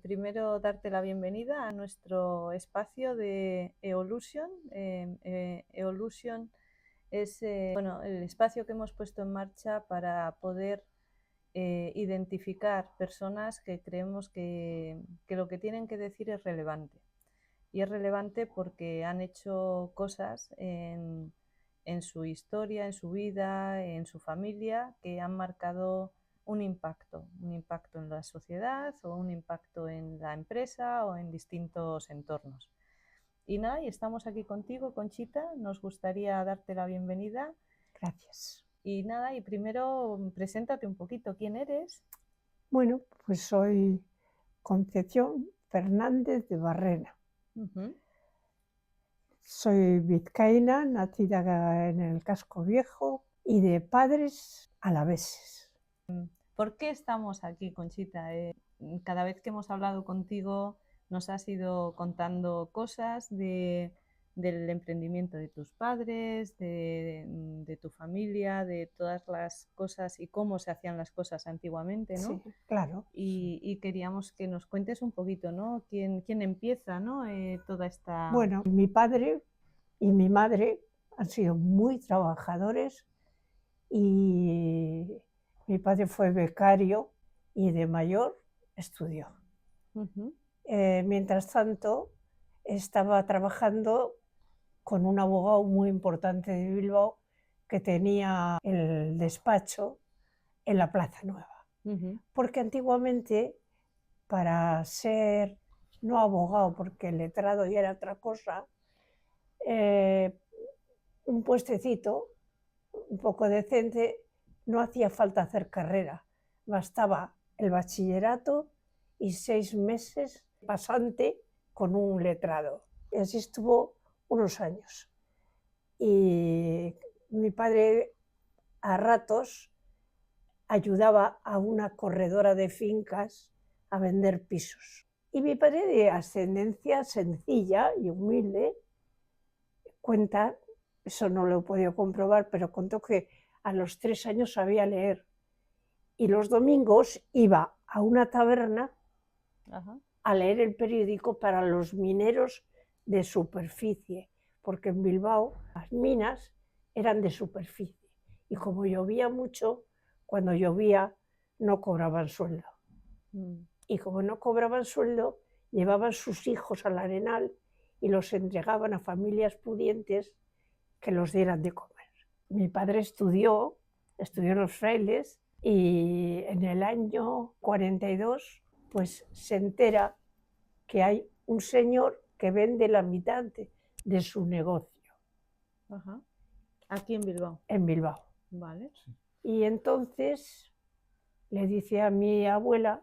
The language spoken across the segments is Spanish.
Primero darte la bienvenida a nuestro espacio de Evolution. Evolution es el espacio que hemos puesto en marcha para poder identificar personas que creemos que lo que tienen que decir es relevante. Y es relevante porque han hecho cosas en su historia, en su vida, en su familia, que han marcado un impacto en la sociedad o un impacto en la empresa o en distintos entornos. Y nada, y estamos aquí contigo, Conchita, nos gustaría darte la bienvenida. Gracias. Y nada, y primero preséntate un poquito, ¿quién eres? Bueno, pues soy Concepción Fernández de Barrena. Soy vizcaína, nacida en el Casco Viejo y de padres alaveses. ¿Por qué estamos aquí, Conchita? Cada vez que hemos hablado contigo nos has ido contando cosas del emprendimiento de tus padres, de tu familia, de todas las cosas y cómo se hacían las cosas antiguamente, ¿no? Sí, claro. Y queríamos que nos cuentes un poquito, ¿no? ¿Quién empieza, ¿no? Toda esta... Bueno, mi padre y mi madre han sido muy trabajadores y mi padre fue becario y de mayor estudió. Mientras tanto, estaba trabajando con un abogado muy importante de Bilbao que tenía el despacho en la Plaza Nueva. Porque antiguamente, para ser no abogado, porque el letrado ya era otra cosa, un puestecito un poco decente, no hacía falta hacer carrera, bastaba el bachillerato y 6 meses pasante con un letrado. Y así estuvo unos años. Y mi padre a ratos ayudaba a una corredora de fincas a vender pisos. Y mi padre, de ascendencia sencilla y humilde, cuenta, eso no lo he podido comprobar, pero contó que a los 3 años sabía leer. Y los domingos iba a una taberna a leer el periódico para los mineros de superficie, porque en Bilbao las minas eran de superficie. Y como llovía mucho, cuando llovía no cobraban sueldo. Y como no cobraban sueldo, llevaban sus hijos al Arenal y los entregaban a familias pudientes que los dieran de comer. Mi padre estudió en los frailes y en el año 42 pues se entera que hay un señor que vende la mitad de su negocio. Aquí en Bilbao. En Bilbao. Vale. Y entonces le dice a mi abuela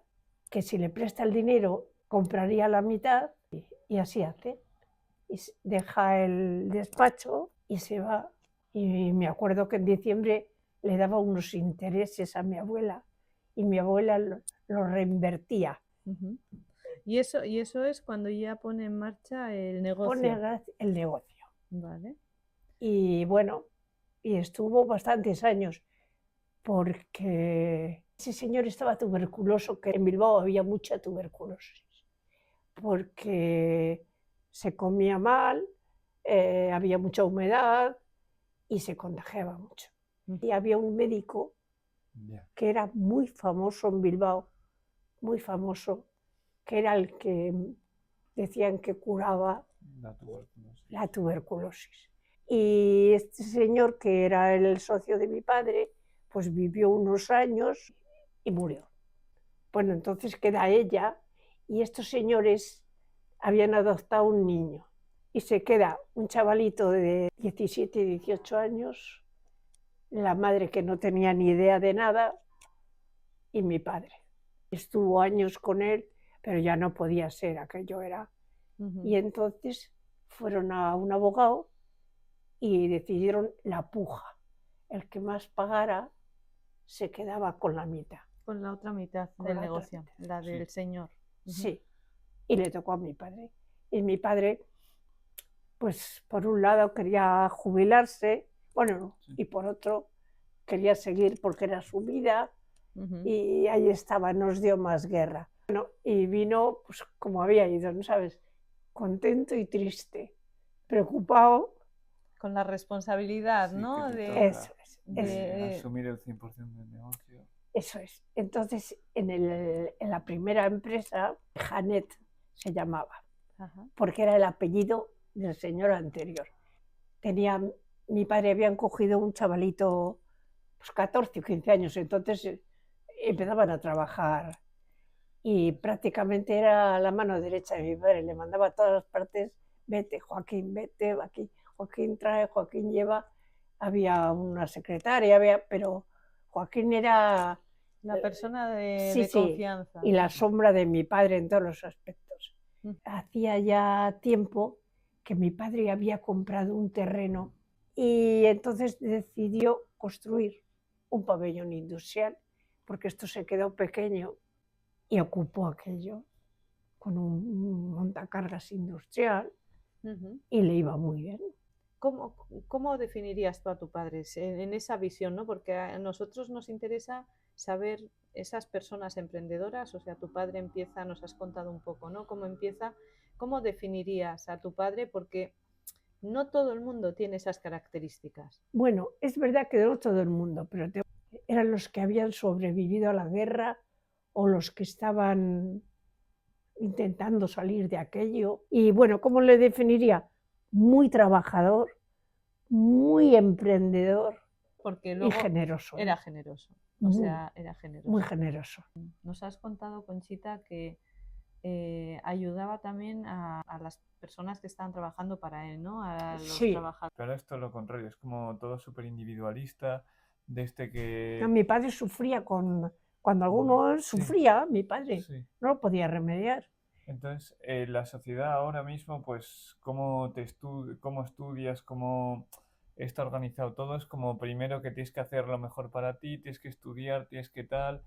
que si le presta el dinero compraría la mitad y así hace. Y deja el despacho y se va. Y me acuerdo que en diciembre le daba unos intereses a mi abuela y mi abuela lo reinvertía. Y eso es cuando ya pone en marcha el negocio. Pone el negocio. Vale. Y bueno, y estuvo bastantes años porque ese señor estaba tuberculoso, que en Bilbao había mucha tuberculosis, porque se comía mal, había mucha humedad y se contagiaba mucho. Y había un médico que era muy famoso en Bilbao, muy famoso, que era el que decían que curaba la tuberculosis. Y este señor, que era el socio de mi padre, pues vivió unos años y murió. Bueno, entonces queda ella y estos señores habían adoptado un niño y se queda un chavalito de 17, 18 años, la madre que no tenía ni idea de nada y mi padre. Estuvo años con él, pero ya no podía ser, aquello era. Y entonces fueron a un abogado y decidieron la puja. El que más pagara se quedaba con la mitad. Con la otra mitad del negocio, la del señor. Sí, y le tocó a mi padre. Y mi padre, pues por un lado quería jubilarse, bueno, y por otro quería seguir porque era su vida, y ahí estaba, nos dio más guerra. Bueno, y vino, pues como había ido, ¿no sabes? Contento y triste, preocupado. Con la responsabilidad, Sí, ¿no? que te Eso toca es, de asumir el 100% del negocio. eso es. Entonces, en la primera empresa, Janet se llamaba, Ajá. porque era el apellido del señor anterior. Mi padre habían cogido un chavalito, pues 14 o 15 años, entonces empezaban a trabajar y prácticamente era la mano derecha de mi padre, le mandaba a todas las partes, vete, aquí, Joaquín trae, Joaquín lleva, había una secretaria, pero Joaquín era, La persona sí, de sí, confianza. y la sombra de mi padre en todos los aspectos. Mm. Hacía ya tiempo que mi padre había comprado un terreno y entonces decidió construir un pabellón industrial, porque esto se quedó pequeño y ocupó aquello con un montacargas industrial Ujú. y le iba muy bien. ¿Cómo definirías tú a tu padre en esa visión, ¿no? Porque a nosotros nos interesa saber esas personas emprendedoras, o sea, tu padre empieza, nos has contado un poco, ¿no? Cómo empieza, ¿cómo definirías a tu padre? Porque no todo el mundo tiene esas características. Bueno, es verdad que no todo el mundo, pero eran los que habían sobrevivido a la guerra o los que estaban intentando salir de aquello. Y bueno, ¿cómo le definiría? Muy trabajador, muy emprendedor Porque y luego generoso. era generoso, o Muy, sea, era generoso. muy generoso. Nos has contado, Conchita, que ayudaba también a las personas que estaban trabajando para él, ¿no? A los Sí. trabajadores. Pero esto es lo contrario, es como todo súper individualista, desde que... No, mi padre sufría cuando alguno Sí, sufría, mi padre sí. no lo podía remediar. Entonces, la sociedad ahora mismo, pues, cómo estudias, cómo está organizado todo, es como primero que tienes que hacer lo mejor para ti, tienes que estudiar, tienes que tal,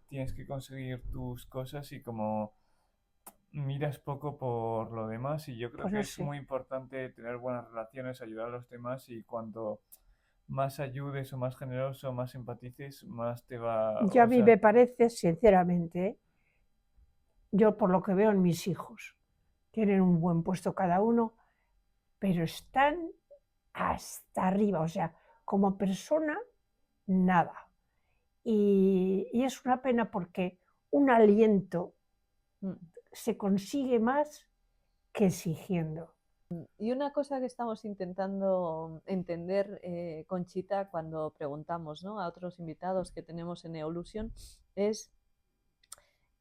tienes que conseguir tus cosas y como miras poco por lo demás y yo creo Pues que no es sé. muy importante tener buenas relaciones, ayudar a los demás y cuanto más ayudes o más generoso, más empatices, más te va, Ya a o mí sea, me parece, sinceramente, yo por lo que veo en mis hijos, tienen un buen puesto cada uno, pero están hasta arriba, o sea, como persona, nada. Y es una pena porque un aliento Mm. se consigue más que exigiendo. Y una cosa que estamos intentando entender, Conchita, cuando preguntamos, ¿no?, a otros invitados que tenemos en Evolution, es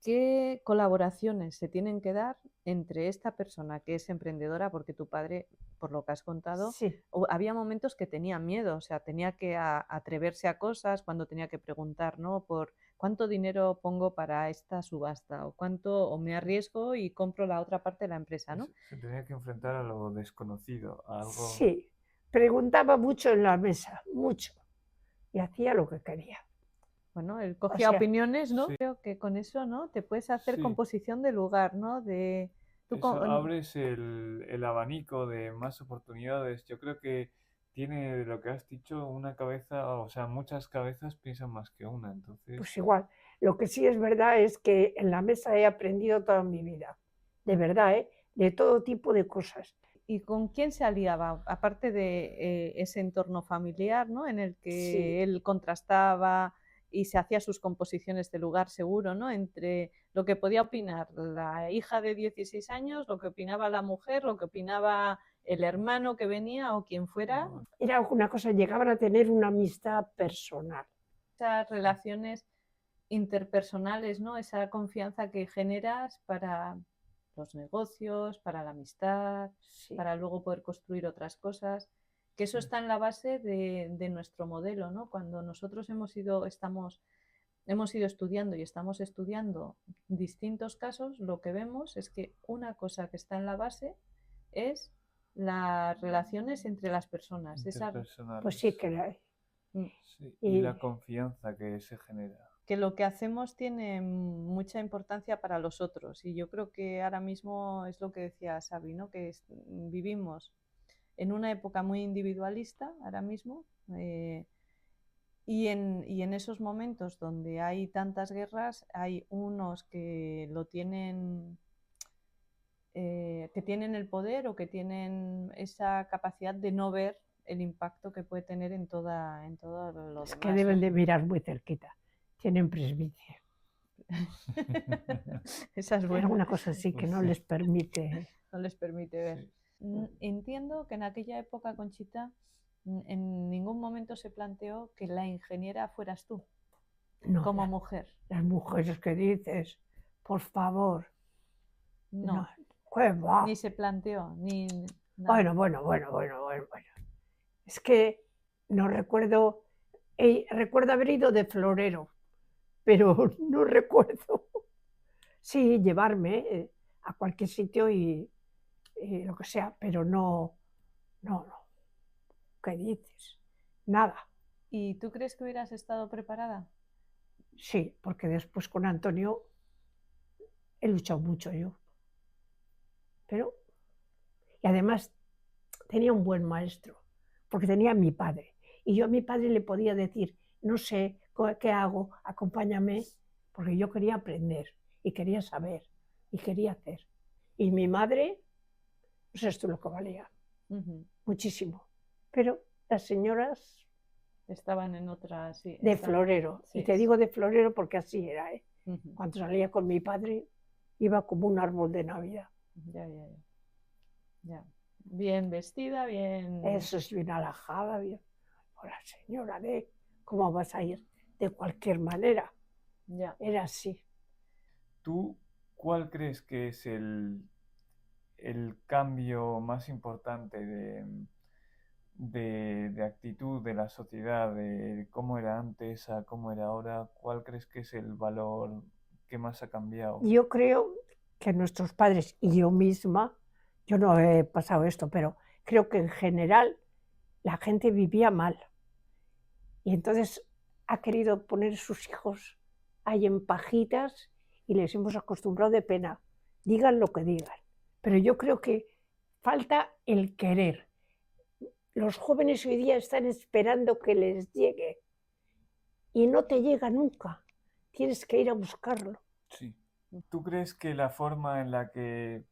qué colaboraciones se tienen que dar entre esta persona que es emprendedora, porque tu padre, por lo que has contado, Sí, había momentos que tenía miedo, o sea, tenía que atreverse a cosas cuando tenía que preguntar, ¿no? Por cuánto dinero pongo para esta subasta o cuánto, o me arriesgo y compro la otra parte de la empresa, ¿no? se tenía que enfrentar a lo desconocido, a algo... sí. Preguntaba mucho en la mesa, mucho. Y hacía lo que quería. Bueno, él O cogía sea, opiniones, ¿no? Sí, Creo que con eso, ¿no? Te puedes hacer sí, composición de lugar, ¿no? De tú eso abres el abanico de más oportunidades. Yo creo que tiene de lo que has dicho una cabeza, o sea, muchas cabezas piensan más que una, entonces... pues igual. Lo que sí es verdad es que en la mesa he aprendido toda mi vida. De verdad, ¿eh? De todo tipo de cosas. ¿Y con quién se aliaba? Aparte de ese entorno familiar, ¿no? En el Sí, que él contrastaba y se hacía sus composiciones de lugar seguro, ¿no? Entre lo que podía opinar la hija de 16 años, lo que opinaba la mujer, lo que opinaba el hermano que venía o quien fuera. era una cosa, llegaban a tener una amistad personal. Esas relaciones interpersonales, ¿no? Esa confianza que generas para los negocios, para la amistad, Sí. para luego poder construir otras cosas, que eso está en la base de nuestro modelo, ¿no? Cuando nosotros hemos ido estudiando y estamos estudiando distintos casos, lo que vemos es que una cosa que está en la base es las relaciones entre las personas. Pues Interpersonales. sí que la hay. Sí, y la Y confianza que se genera. Que lo que hacemos tiene mucha importancia para los otros. Y yo creo que ahora mismo es lo que decía Xavi, ¿no? Que vivimos en una época muy individualista ahora mismo. Y en esos momentos donde hay tantas guerras, hay unos que lo tienen, que tienen el poder o que tienen esa capacidad de no ver el impacto que puede tener en todo lo Es que demás, deben ¿no? de mirar muy cerquita. Tienen presbicia. Esa es Hay buena, alguna cosa así que Pues no sí. les permite. no les permite ver. Sí. Entiendo que en aquella época, Conchita, en ningún momento se planteó que la ingeniera fueras tú, No, como mujer. las mujeres que dices, por favor, no, No, ¿qué va? ni se planteó, ni nada. Bueno. Es que no recuerdo, recuerdo haber ido de florero, pero no recuerdo. Sí, llevarme a cualquier sitio y lo que sea, pero no. ¿Qué dices? Nada. ¿Y tú crees que hubieras estado preparada? Sí, porque después con Antonio he luchado mucho yo. Pero, y además tenía un buen maestro, porque tenía a mi padre. Y yo a mi padre le podía decir, no sé qué hago, acompáñame, porque yo quería aprender y quería saber y quería hacer. Y mi madre, no sé esto lo que valía, muchísimo. Pero las señoras Estaban en otra, sí. de florero, sí, y te digo de florero porque así era, ¿eh? Ujú. Cuando salía con mi padre iba como un árbol de Navidad. Ya. Bien vestida, bien. Eso es bien alajada, bien. Hola señora, ¿cómo vas a ir? De cualquier manera. Ya. Era así. ¿Tú cuál crees que es el cambio más importante de actitud de la sociedad, de cómo era antes a cómo era ahora? ¿Cuál crees que es el valor que más ha cambiado? Yo creo que nuestros padres y yo misma, yo no he pasado esto, pero creo que en general la gente vivía mal. Y entonces ha querido poner sus hijos ahí en pajitas y les hemos acostumbrado de pena. Digan lo que digan. Pero yo creo que falta el querer. Los jóvenes hoy día están esperando que les llegue y no te llega nunca. Tienes que ir a buscarlo. Sí. ¿Tú crees que la forma en la que,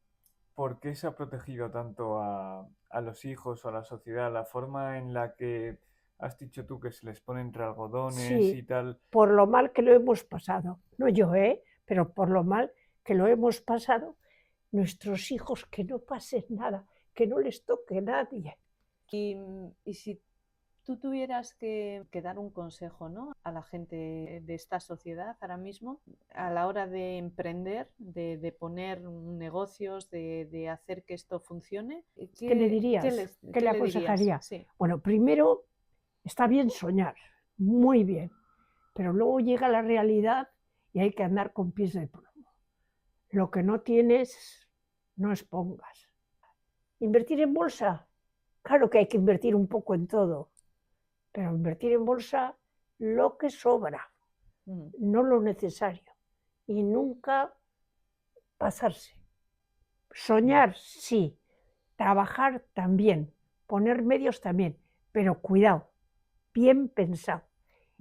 por qué se ha protegido tanto a los hijos o a la sociedad, la forma en la que has dicho tú que se les pone entre algodones y Sí, tal? por lo mal que lo hemos pasado. No yo, pero por lo mal que lo hemos pasado, nuestros hijos que no pasen nada, que no les toque nadie. Y si tú tuvieras que dar un consejo, ¿no?, a la gente de esta sociedad ahora mismo, a la hora de emprender, de poner negocios, de hacer que esto funcione, ¿Qué le dirías? ¿Qué le le dirías? aconsejaría? Sí. Bueno, primero está bien soñar, muy bien, pero luego llega la realidad y hay que andar con pies de plomo. Lo que no tienes, no expongas. ¿Invertir en bolsa? Claro que hay que invertir un poco en todo, pero invertir en bolsa lo que sobra, no lo necesario. Y nunca pasarse. Soñar, sí. Trabajar también. Poner medios también. Pero cuidado, bien pensado.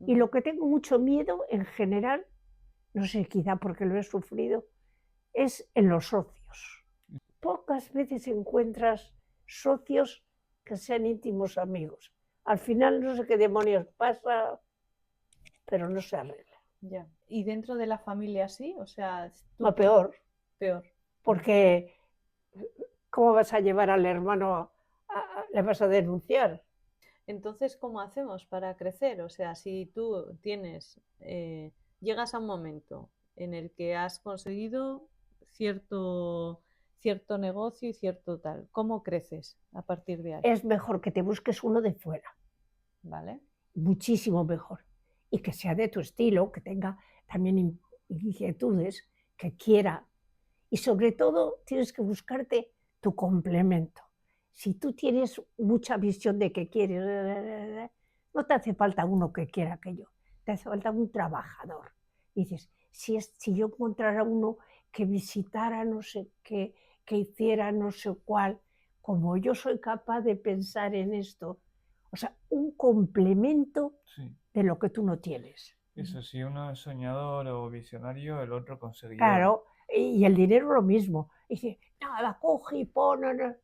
Y lo que tengo mucho miedo en general, no sé, quizá porque lo he sufrido, es en los socios. Pocas veces encuentras socios que sean íntimos amigos. Al final no sé qué demonios pasa, pero no se arregla. Ya. ¿Y dentro de la familia sí? O sea, No, peor. Peor. Porque ¿cómo vas a llevar al hermano? ¿Le vas a denunciar? Entonces, ¿cómo hacemos para crecer? O sea, si tú llegas a un momento en el que has conseguido cierto negocio y cierto tal, ¿cómo creces a partir de ahí? Es mejor que te busques uno de fuera. ¿Vale? Muchísimo mejor. Y que sea de tu estilo, que tenga también inquietudes, que quiera. Y sobre todo tienes que buscarte tu complemento. Si tú tienes mucha visión de que quieres, no te hace falta uno que quiera aquello, te hace falta un trabajador. Y dices, si yo encontrara uno que visitara no sé qué, que hiciera no sé cuál, como yo soy capaz de pensar en esto, o sea, un complemento Sí. de lo que tú no tienes. Eso, si uno es soñador o visionario, el otro conseguidor. Claro, y el dinero lo mismo. Y dice, nada, coge y pon. No.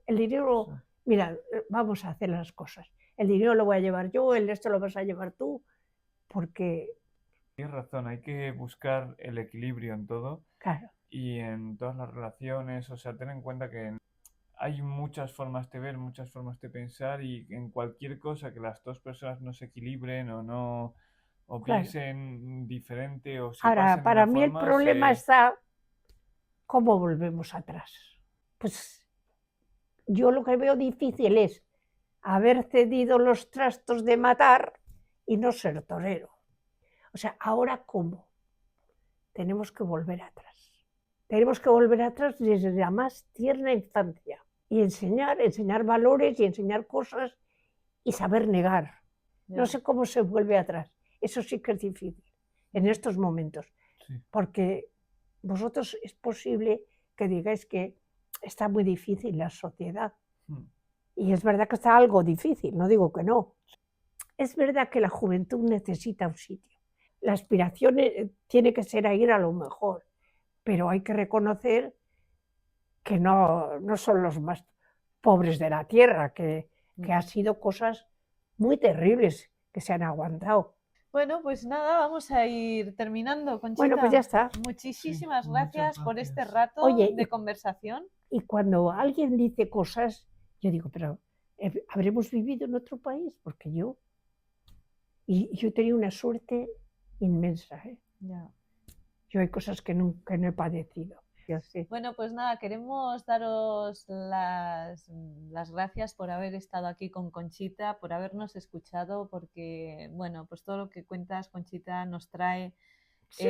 El dinero, Sí. mira, vamos a hacer las cosas. El dinero lo voy a llevar yo, el resto lo vas a llevar tú, porque, Tienes razón, hay que buscar el equilibrio en todo claro, y en todas las relaciones. O sea, ten en cuenta que hay muchas formas de ver, muchas formas de pensar y en cualquier cosa que las dos personas no se equilibren o no, o claro. piensen diferente o se Ahora, pasen de para una mí el forma, problema está cómo volvemos atrás. Pues yo lo que veo difícil es haber cedido los trastos de matar y no ser torero. O sea, ¿ahora cómo? Tenemos que volver atrás. Tenemos que volver atrás desde la más tierna infancia y enseñar valores y enseñar cosas y saber negar. Ya. No sé cómo se vuelve atrás. Eso sí que es difícil en estos momentos, sí. porque vosotros es posible que digáis que está muy difícil la sociedad. Y es verdad que está algo difícil, no digo que no. Es verdad que la juventud necesita un sitio. La aspiración tiene que ser a ir a lo mejor, pero hay que reconocer que no son los más pobres de la tierra, que han sido cosas muy terribles que se han aguantado. Bueno, pues nada, vamos a ir terminando, Conchita. Bueno, pues ya está. Muchísimas Sí, gracias muchas por este gracias. rato Oye, de conversación. Y cuando alguien dice cosas, yo digo, pero ¿habremos vivido en otro país? Porque yo he tenido una suerte inmensa, ¿eh? Ya. Yo hay cosas que no he padecido. Yo sé. Bueno, pues nada, queremos daros las gracias por haber estado aquí con Conchita, por habernos escuchado, porque, bueno, pues todo lo que cuentas, Conchita, nos trae Sí,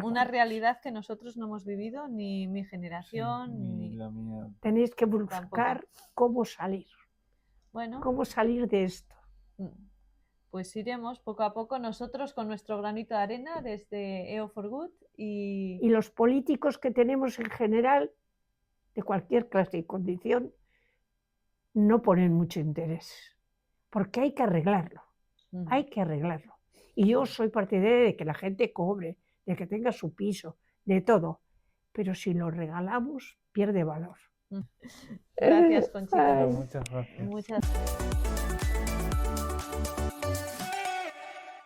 una realidad que nosotros no hemos vivido, ni mi Sí, generación, ni ni la mía. tenéis que tampoco. buscar cómo salir Bueno, de esto. pues iremos poco a poco nosotros con nuestro granito de arena desde EO for Good Y los políticos que tenemos en general, de cualquier clase y condición, no ponen mucho interés, porque hay que arreglarlo. Hay que arreglarlo. Y yo soy partidaria de que la gente cobre, de que tenga su piso, de todo. Pero si lo regalamos, pierde valor. Gracias, Conchita. Muchas gracias. Muchas gracias.